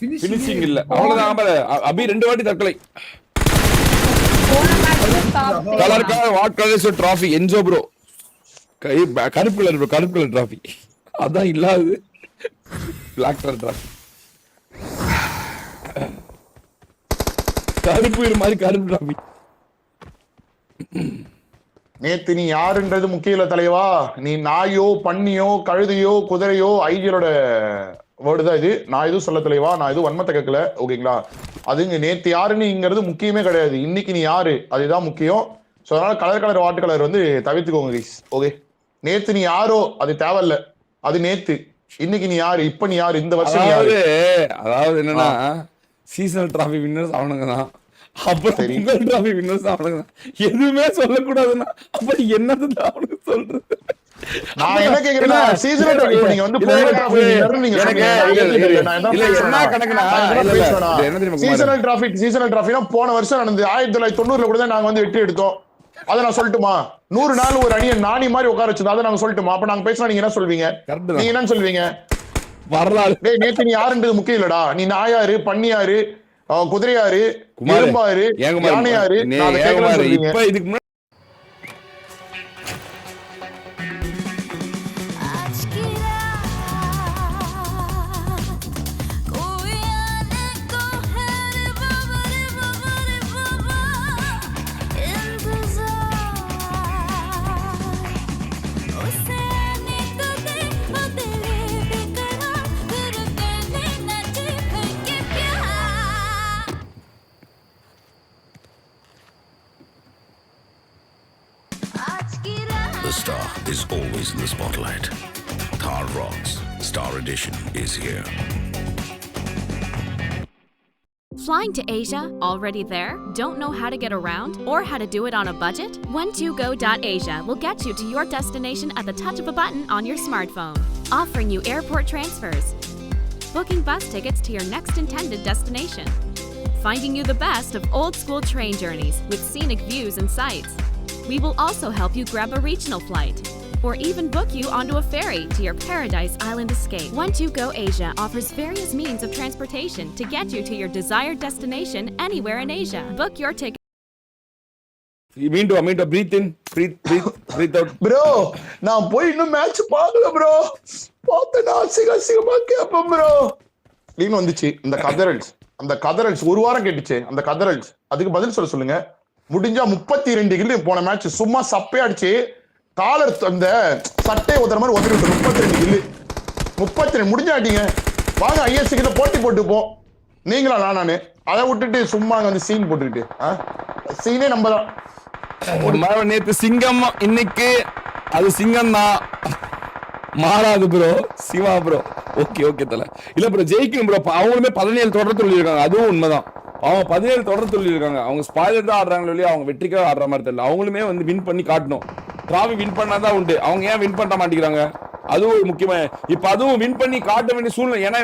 Finishing இல்ல அவ்வளவுதான். அபி 2 வாட்டி தற்கொலை. Colour what colour trophy NGO bro. கருப்பு கலர் டிராஃபி அதான் இல்லாது. பிளாக் கலர் டிராஃபி கருப்பு மாதிரி கருப்பு டிராஃபி. நேத்து நீ யாருன்றது முக்கிய இல்ல தலைவா. நீ நாயோ பன்னியோ கழுதையோ குதிரையோ ஐஜியோட வேர்டு தான் இது. நான் எதுவும் சொல்ல தலைவா, நான் எதுவும் வன்மத்தை கேட்கல. ஓகேங்களா, அதுங்க நேத்து யாருன்னுங்கிறது முக்கியமே கிடையாது. இன்னைக்கு நீ யாரு அதுதான் முக்கியம். ஸோ அதனால கலர் வாட்டு கலர் வந்து தவிர்த்துக்கோங்க கைஸ். ஓகே, நேத்து நீ யாரோ அது தேவையில்ல, அது நேத்து. இன்னைக்கு நீ யாரு, இப்ப நீ யாரு, இந்த வருஷம் யாரு. அதாவது என்னன்னா சீசனல் டிராஃபி வின்னர்ஸ் அவனுங்க தான். அப்புறம் பொங்கல் டிராஃபி வின்னர்ஸ் அவனுங்க தான். எதுவுமே சொல்லக்கூடாதுன்னா அப்புறம் என்னது அவனுக்கு சொல்றது. நான் என்ன கேக்குறேன்னா சீசனல் டிராஃபி நீங்க வந்து பொங்கல் டிராஃபி வின்னர் நீங்க சீசனல் டிராஃபினா போன வருஷம் நடந்தது 1990 கூட தான் நாங்க வந்து வெற்றி எடுத்தோம். அதை நான் சொல்லட்டுமா? 100 நாள் ஒரு அணியை நாணி மாதிரி உட்கார வச்சிருந்தோம். அதை நாங்க சொல்லட்டுமா? அப்ப நாங்க பேசினா நீங்க என்ன சொல்வீங்க? நீங்க என்ன சொல்வீங்க? வரலாறு நேத்து நீ யாருன்றது முக்கியம் இல்லடா. நீ நாயாரு பன்னியாரு குதிரையாரு எறும்பாரு யானையாரு இப்ப இதுக்கு The star is always in the spotlight. Thar Rocks Star Edition is here. Flying to Asia? Already there? Don't know how to get around? Or how to do it on a budget? 12go.asia will get you to your destination at the touch of a button on your smartphone, offering you airport transfers, booking bus tickets to your next intended destination, finding you the best of old-school train journeys with scenic views and sights. We will also help you grab a regional flight or even book you onto a ferry to your paradise island escape. 12go Asia offers various means of transportation to get you to your desired destination anywhere in Asia. Book your ticket. breathe in, breathe out. Bro, நான் போய் இன்னும் match பார்க்கல bro. பார்த்தனா சிகமா கேப்ப bro. Lean வந்துச்சு அந்த கதரல்ஸ் ஒரு வாரம் கேட்டுச்சு. அந்த கதரல்ஸ் அதுக்கு பதில் சொல்லுங்க. முடிஞ்சா 32 கில்லு போன மேட்ச் சும்மா சப்பையா அடிச்சு காலர் அந்த சட்டை ஒருத்தர மாதிரி ஒதுக்கிட்டு 32 கில்லு 32 முடிஞ்சாட்டீங்க. வாங்க ஐஎஸ்சி கிட்ட போட்டி போட்டுப்போம். நீங்களா நானு அதை விட்டுட்டு சும்மா வந்து சீன் போட்டுக்கிட்டு சீனே நம்ம தான். நேற்று சிங்கம், இன்னைக்கு அது சிங்கம் தான், மாறாது ப்ரோ. சிவா ப்ரோ ஓகே தல இல்ல ப்ரோ ஜெயிக்கும் ப்ரோ. அவங்களுமே 17 தொடர் சொல்லியிருக்காங்க, அதுவும் உண்மைதான். அவங்க 17 தொடர் சொல்லியிருக்காங்க. அவங்க ஸ்பாயிலர் தான் ஆடுறாங்களோ இல்லையா, அவங்க வெற்றிக்காக ஆடுற மாதிரி தெரியல. அவங்களுமே வந்து வின் பண்ணி காட்டணும். டிராஃபி வின் பண்ணாதான் உண்டு. அவங்க ஏன் வின் பண்ண மாட்டேங்கிறாங்க? அதுவும் ஒரு முக்கியமான. இப்ப அதுவும் வின் பண்ணி காட்ட வேண்டிய சூழ்நிலை. ஏன்னா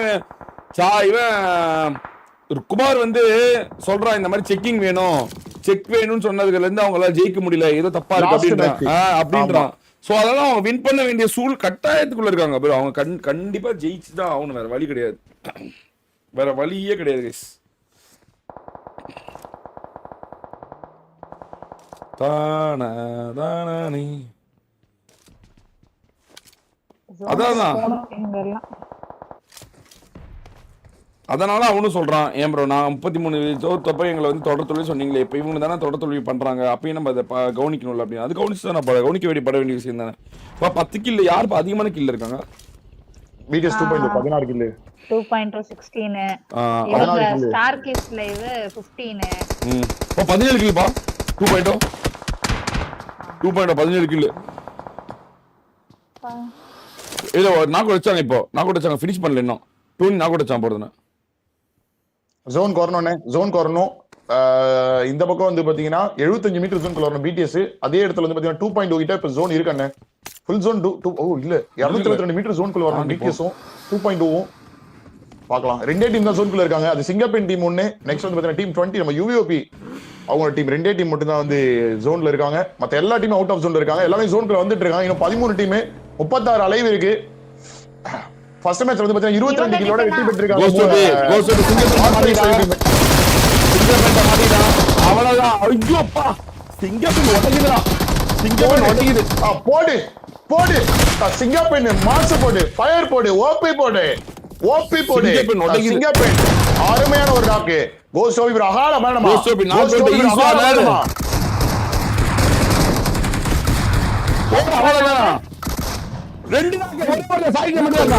இவன் குமார் வந்து சொல்றான் இந்த மாதிரி செக்கிங் வேணும், செக் வேணும்னு சொன்னதுல இருந்து அவங்களால ஜெயிக்க முடியல, ஏதோ தப்பா இருக்கு அப்படின்றான். சோ அதெல்லாம் அவங்க வின் பண்ண வேண்டிய கட்டாயத்துக்குள்ள இருக்காங்க. அவங்க கண்டிப்பா ஜெயிச்சுதான் ஆகணும். வேற வழி கிடையாது, வேற வழியே கிடையாது கைஸ். அதனால அவனும் சொல்றான், ஏன் ப்ரோ நான் 33 தோத்தப்ப எங்களை வந்து தொடர் தொழில் சொன்னீங்களே, இப்ப இவங்க தானே தொடர் தொழில் பண்றாங்க, அப்பயும் நம்ம அதை கவனிக்கணும்ல அப்படின்னு. அது கவனிச்சு தான் கவனிக்க வேண்டிய பட வேண்டிய விஷயம் தானே. இப்போ 10 கில் யாரு அதிகமான கில் இருக்காங்க? பிடிஎஸ் 2.0 16 கில் 2.0 16 ஸ்டார் கிஸ் லைவ் 15 இப்போ 17 கில் பா 2.0 17 கில். இல்ல நாக்கு வச்சாங்க, இப்போ நாக்கு வச்சாங்க, ஃபினிஷ் பண்ணல இன்னும். 2 நாக்கு வச்சான் போறதுன்னு ஜோன் கார்னரும் இந்த பக்கம் வந்து பாத்தீங்கன்னா 75 மீட்டர் ஜோன் வரணும் பிடிஎஸ். அதே இடத்துல வந்து பாத்தீங்கன்னா 2.0 கிட்ட இப்ப ஜோன் இருக்கானே. ஃபுல் ஜோன் இல்ல 222 மீட்டர் ஜோன்குள்ள வரணும் பிடிஎஸும் 2.0 பார்க்கலாம். ரெண்டே டீம் தான் ஜோன்குள்ள இருக்காங்க. அது சிங்கப்பென் டீம் ஒன்னு, நெக்ஸ்ட் வந்து பாத்தீங்கன்னா டீம் 20 நம்ம யுவிஓபி அவங்க டீம். ரெண்டே டீம் மட்டும் தான் வந்து ஜோன்ல இருக்காங்க. மத்த எல்லா டீமும் அவுட் ஆஃப் ஜோன்ல இருக்காங்க. எல்லாமே ஜோன்குள்ள வந்துட்டு இருக்காங்க. இன்னும் 13 டீம் 36 அலைவ் இருக்கு. ஃபர்ஸ்ட் மேட்ச் வந்து பாத்தீங்கன்னா 22 கிலோட வெற்றி பெற்றிருக்காங்க. கோஸ்டோபி சிங்கப்பெண்ணை மாட்டிட்டான். அவ்வளவுதான். ஐயோப்பா சிங்கப்பெண் உடைக்குதுடா. சிங்கப்பெண் உடைக்குது. போடு போடு சிங்கப்பெண் மாசு போடு, ஃபயர் போடு, ஓபி போடு, ஓபி போடு. சிங்கப்பெண் அருமையான ஒரு டாக்கு. கோஸ்டோபி ப்ரோ அகால மேனமா. கோஸ்டோபி நான் சொல்றேன் ஈஸ்வா மேனமா. அவ்வளவுதான். ரெண்டு நாக்கு சைடுல மட்டும்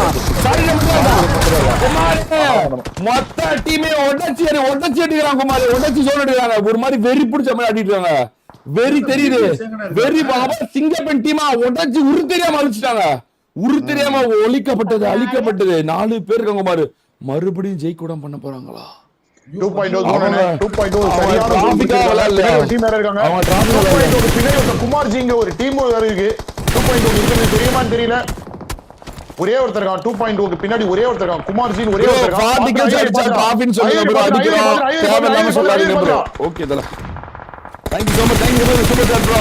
மொத்த டீமே உடச்சி அடிக்கிறாங்க குமார். உடச்சி சோறு அடிக்கிறாங்க. ஒரு மாதிரி வெறி பிடிச்ச மாதிரி அடிட்டு இருக்காங்க. வெறி தெரியுது. வெறி சிங்கப்பெண் டீமா உடச்சி உரு தெரியாம அழிச்சிட்டாங்க. உரு தெரியாம ஒழிக்கப்பட்டது அழிக்கப்பட்டது. 4 பேர் இருக்காங்க குமார். மறுபடியும் ஜெயிக்க கூட பண்ண போறாங்களா? 2.0 சரியான டிராபிக்கா விளையாடல. டீம் வேற இருக்காங்க. அவங்க டிராபிக் பின்னாடி ஒரு குமார் ஜிங்க ஒரு டீம் வேற இருக்கு. 2.0 இருக்கு தெரியுமான்னு தெரியல. ஒரே ஒருத்தர் இருக்கான் 2.0 க்கு பின்னாடி ஒரே ஒருத்தர் இருக்கான் குமார் ஜின் ஒரே ஒருத்தர் இருக்கான். பார்ட்டிகல்ஸ் அடிச்சா டிராபின்னு சொல்லுங்க ப்ரோ. அடிக்குறோம். தேவையில்லாம சொல்லாதீங்க ப்ரோ. ஓகே தல. Thank you so much. Thank you so much bro.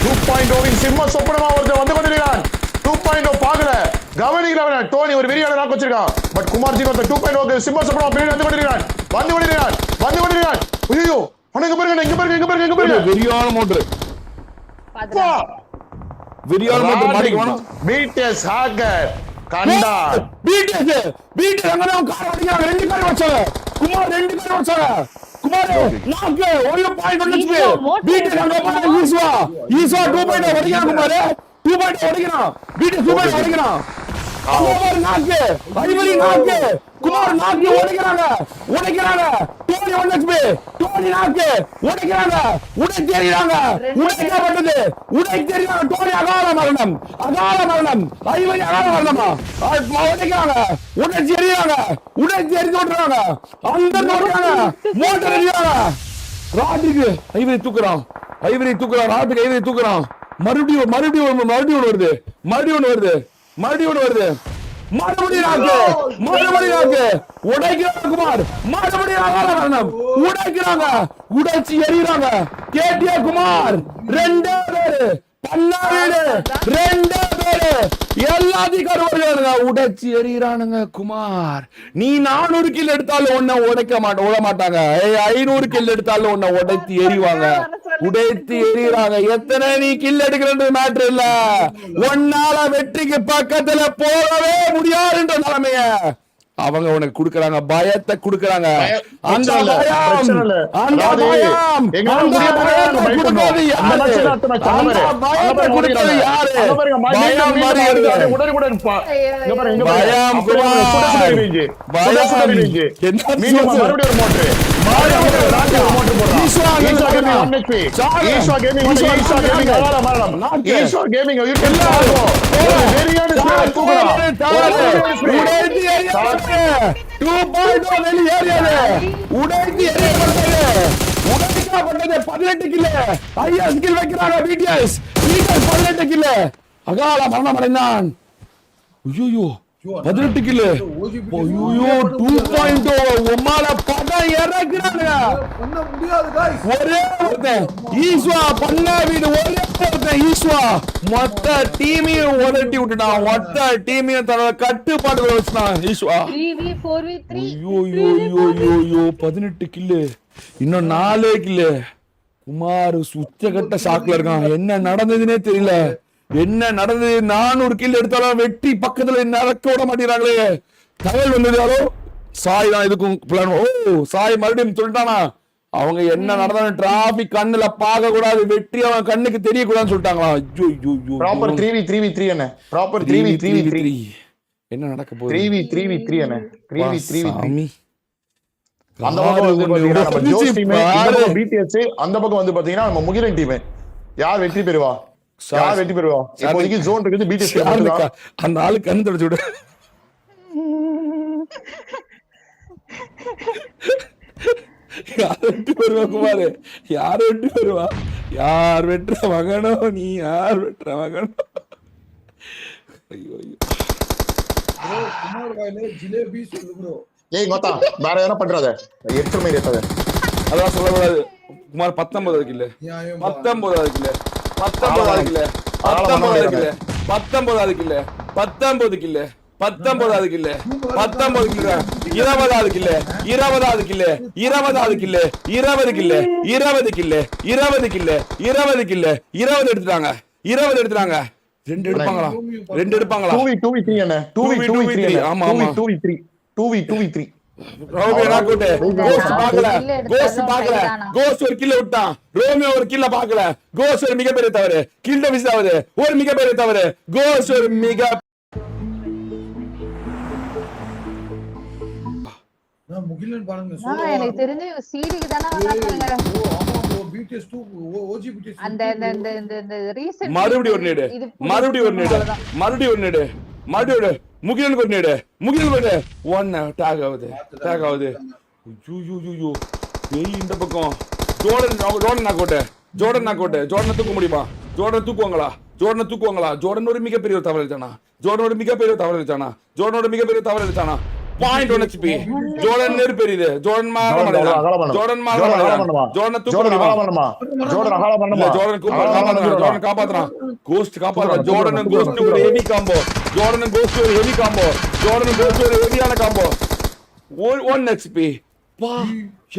2.0 இன் சிம்ம சொப்பனமா ஒருத்தர் வந்து கொண்டிருக்கான். 2.0 பாக்கல கவனிக்கல. டோனி ஒரு வெறியான நாக்கு வச்சிருக்கான். பட் குமார் ஜின் வந்து 2.0 க்கு சிம்ம சொப்பனமா பின்னாடி வந்து கொண்டிருக்கான். ஐயோ அங்க பாருங்க. வெறியான மோட்டர். பா வெறியான மோட்டர் மாட்டிக்கணும். பிடிஎஸ் ஹேக்கர் கண்டா. பிடிஎஸ் அங்க தான் கார் ஓடிறாங்க. 2 கார் வச்சாங்க. குமார் 2 கார் வச்சாங்க. குமார் நாக்கு ஒரு பாயிண்ட் வந்துச்சு. பிடிஎஸ் அங்க போனா ஈஸ்வா 2.0 ஓடிறாங்க குமார். 2.0 ஓடிறான். பிடிஎஸ் 2.0 ஓடிறான். குமார் நாக்கு ஐவரி நாக்கு குமார் நாக்கு ஓடிறாங்க. டோனி 1 HP டோனி நாக்கு ஓடிறாங்க. உடைக்கிறாங்க. டோனி அகால மரணம். ஐவரி அகால மரணமா ஓடிக்கிறாங்க. உடைச்சி எறிறாங்க. ஓடுறாங்க. அந்த ஓடுறாங்க. மோட்டர் எறிறாங்க. ராட்டுக்கு ஐவரி தூக்குறான். ராட்டுக்கு ஐவரி தூக்குறான். மறுபடியும் வருது. உடைக்கிறாங்க குமார். மறுபடியும் உடைச்சி எறிகிறாங்க. கேட்டியா குமார் 2 பேரு பண்ணாரு. 2 பேரு எல்லாத்தையும் கருவாங்க. உடைச்சி எறிகிறானுங்க குமார். நீ 400 கில் எடுத்தாலும் உன்னை உடைக்க மாட்டாங்க. 500 கில் எடுத்தாலும் உன்னை உடைத்து எறிவாங்க. உடைத்து எறிகிறாங்க. எத்தனை நீ கில் எடுக்கிறது மேட்ரு இல்ல. ஒன்னால வெற்றிக்கு பக்கத்துல போகவே முடியாதுன்ற நிலைமைய அவங்க உனக்கு குடுக்கறாங்க. பயத்தை குடுக்கறாங்க. அந்த பயம் உடைக்கப்பட்டது 18 கிலோ. ஐஎஸ் கில் வைக்கிறாங்க. BTS 18 kilo. அகால மரணம் அடைந்தான். ஐயோ 18 கிலோ. ஐயோ 2.0 உமால படம் இறக்குறாங்க. ஒரே ஒருத்தன் ஈஸ்வா பண்ண வீடு. ஒரே ஒருத்தன் ஈஸ்வா மொத்த டீமையும் உதட்டி விட்டுட்டான். மொத்த டீமையும் தன்னோட கட்டுப்பாடுகளை வச்சுட்டான் ஈஸ்வா. 18 கில்லு. இன்னும் 4 கில்லு. குமார் உச்சகட்ட ஷாக்ல இருக்கான். என்ன நடந்ததுன்னே தெரியல. 400 கில் எடுத்தாலும் வெற்றி பக்கத்துல நடக்க விட மாட்டேங்கிறாங்களே. தகவல் வந்தது யாரோ சாய் தான் இதுக்கும் பிளான். சாய் மறுபடியும் சொல்லிட்டானா அவங்க என்ன நடந்தாலும் டிராபிக் கண்ணுல பார்க்க கூடாது. வெற்றி அவன் கண்ணுக்கு தெரியக்கூடாதுன்னு சொல்லிட்டாங்களா? ப்ராப்பர் 3v3 என்ன? ப்ராப்பர் 3v3 என்ன நடக்க போகுது? 3v3 என்ன? 3v3 அந்த பக்கம் வந்து பாத்தீங்கன்னா நம்ம ஜோஸ் டீம், இந்த பக்கம் பிடிஎஸ், அந்த பக்கம் வந்து பாத்தீங்கன்னா நம்ம முகிலன் டீம். யார் வெற்றி பெறுவா? இப்போதைக்கு ஜோன் இருக்குது பிடிஎஸ். அந்த ஆளு கண்ணு தொடச்சு விடு. யார் வெற்றி பெறுவா குமார்? யார் வெற்றி பெறுவா? யார் வெற்ற மகனோ நீ? யார் வெற்ற மகனோ? ஐயோ ஜிலேபி சொல்லு ப்ரோ. ஏய் மொத்தா வேற என்ன பண்றத? எச்சமே ஏத்தாத. அதான் சொல்லக்கூடாது குமார். 19 கில்ல. 19 கில்ல. 19 கில்ல. 19 கில்ல. 19 கில்ல. 19 கில்ல. 19வது கில்லு 19 கில்லு 20வது கில்லு 20வது கில்லு 20வது கில்லு 20 கில்லு 20 கில்லு 20 கில்லு 20 கில்லு 20 எடுத்துட்டாங்க 20 எடுத்துட்டாங்க 2 எடுப்பாங்களா 2 எடுப்பாங்களா 2v3 அண்ணே 2v3 ஆமா ஆமா 2v3 ரோமியோ நாக்கோட் கோஸ்ட் பார்க்கல கோஸ்ட் ஒரு கில்ல விட்டான் ரோமியோ ஒரு கில்ல பார்க்கல கோஸ்ட் ஒரு மிகப்பெரிய தவறு கில் மிஸ் ஆகுது ஒரு மிகப்பெரிய தவறு கோஸ்ட் ஒரு மிக நான் முகிலன் பாருங்க எனக்கு தெரிஞ்சு சீரிக்கு தான வந்தாங்க BTS 2 OG BTS அந்த ரீசன்ட் மறுபடியும் ஒரு நேடு மறுபடியும் ஒரு நேடு முகிலனுக்கு ஒரு நேடு ஒன்னு டாக் ஆகுது ஐயோ ஏய் இந்த பக்கம் ஜோர்டன் நாக்கோட்டே ஜோர்டனை தூக்க முடியுமா ஜோர்டனை தூக்குவாங்களா ஜோர்டன் ஒரு மிகப்பெரிய தவறு இருக்கானா ஜோர்டன் பாயிண்ட் 1 HP ஜோர்டன் நேர் பெரியது ஜோர்டன் ஜோர்டன் காப்பாத்துறான் கோஸ்ட் காப்பாத்துறான் ஜோர்டன் கோஸ்ட் ஒரு ஹெவி காம்போ ஜோர்டன் ஒரு ஹெவியான காம்போ 1 HP வா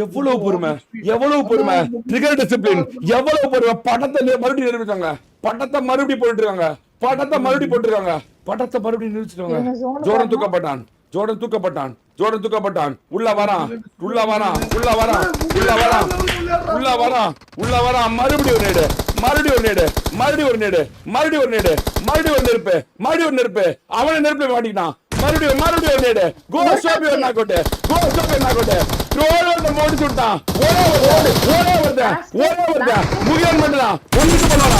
எவ்வளவு பொறுமை ட்ரிகர் டிசிப்ளின் எவ்வளவு பொறுமை படத்தை மறுபடியும் நிரூபிச்சாங்க படத்தை மறுபடியும் போட்டுருக்காங்க படத்தை மறுபடியும் நிரூபிச்சிட்டாங்க ஜோர்டன் தூக்கப்பட்டான் உள்ள வரான் மறுபடியும் ஒரு நெருப்பு அவனை நெருப்பு மாட்டிக்கிட்டான் மறுபடியும் ஒரு நேடு கோஸ்ட் ஒரு நாக்கோட்டே ட்ரோல் மோடி சுட்டான் ஓட வருது முகிலன் மட்டும்தான் ஒண்ணுக்கு பண்ணுவானா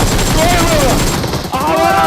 அவளா